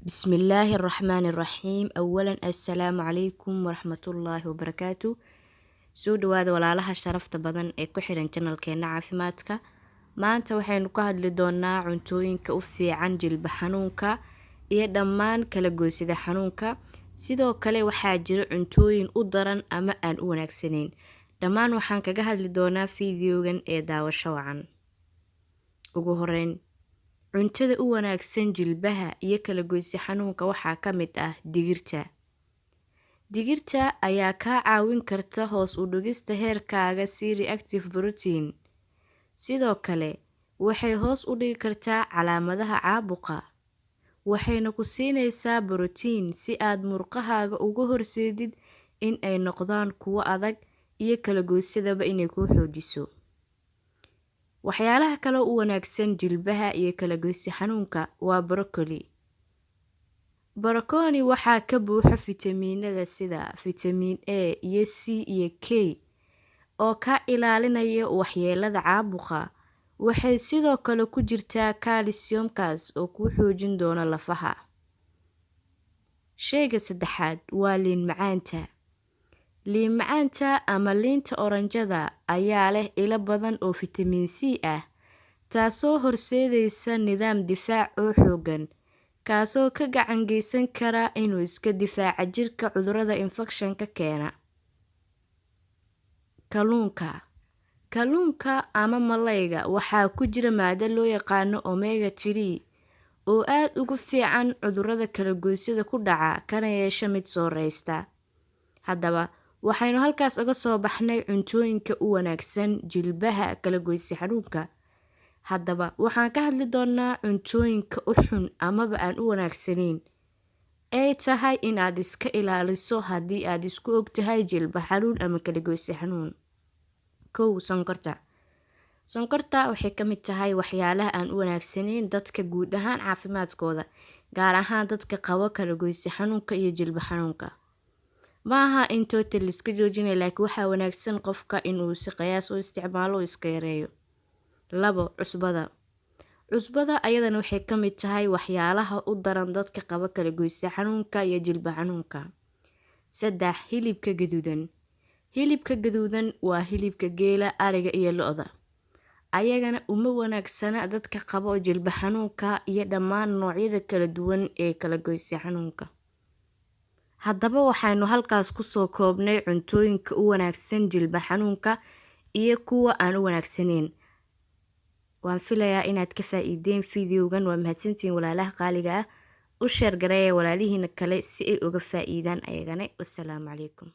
بسم الله الرحمن الرحيم. أولا السلام عليكم ورحمة الله وبركاته. soo dhawaada walaalaha sharafta badan ee ku xiran channelkeena caafimaadka. Maanta waxaynu ka hadli doonaa cuntooyinka u fiican jilba xanuunka iyo dhammaan kala goysida xanuunka. Sidoo kale waxaa jira cuntooyin u daran ama aan u wanaagsaneyn. Dhammaan waxaan kaga hadli doonaa fiidiyogan ee daawasho wacan. Ugu horeyn, cuntada u wanaagsan jilbaha iyo kala goysi xanuunka waxaa ka mid ah digirta. Digirta ayaa ka caawin karta hoos u dhigista heerkaaga C-reactive protein. Sidoo kale, waxay hoos u dhigi kartaa calaamadaha caabuqa. Waxayna ku siinaysaa borotiin si aad murqahaaga uga horseedid in ay noqdaan kuwo adag iyo kala goysadaba inay ku xoojiso. Waxyaalaha kale u wanaagsan jilbaha iyo kala goysi xanuunka waa broccoli. Broccoli waxaa ka buuxa fitamiinada sida fitamiin A iyo C iyo K oo ka ilaalinaya waxyeelada caabuqa. Waxay sidoo kale ku jirtaa calciumkaas oo ku xoojin doona lafaha. Sheyga saddexaad waa liin macaanta. Liin macaanta ama liinta oranjada ayaa leh ilo badan oo fitamiin C ah, taasoo horseedaysa nidaam difaac oo xoogan, kaasoo ka gacan geysan kara inuu iska difaaco jirka cudurrada infekshanka keena. Kalluunka ama malayga waxaa ku jira maado loo yaqaano omega 3 oo aad ugu fiican cudurrada kala goysida ku dhaca kana yeesha mid soo reysta. Haddaba, waxaynu halkaas uga soo baxnay cuntooyinka u wanaagsan jilbaha kala goysi xanuunka. Haddaba, waxaan ka hadli doonaa cuntooyinka u xun amaba aan u wanaagsaneyn. Ay tahay in aad iska ilaaliso haddii aad isku ogtahay jilba xanuun ama kala goysi xanuun. Sonkorta. Sonkorta waxay ka mid tahay waxyaalaha aan u wanaagsaneyn dadka guud ahaan caafimaadkooda, gaar ahaan dadka qaba kala goysi xanuunka iyo jilba xanuunka. Maaha in total iska joojinay, laakiin waxaa wanaagsan qofka inuu si qiyaas u isticmaalo oo iska yareeyo. 2. Cusbada ayadana waxay ka mid tahay waxyaalaha u daran dadka qaba kala goysi xanuunka iyo jilba xanuunka. 3. Hilibka gaduudan. Hilibka gaduudan waa hilibka geela, ariga iyo lo'da. Ayagana uma wanaagsana dadka qaba jilba xanuunka iyo dhammaan noocyada kala duwan ee kala goysi xanuunka. Haddaba waxaynu halkaas ku soo koobnay cuntooyinka u wanaagsan jilba xanuunka iyo kuwa aan u wanaagsaneyn. Waan filayaa inaad ka faa'iideen fiidiyogan. Waa mahadsantiin walaalaha qaaliga ah. U share gareeya walaalihiina kale si ay uga faa'iidaan ayagana. Wassalaamu calaykum.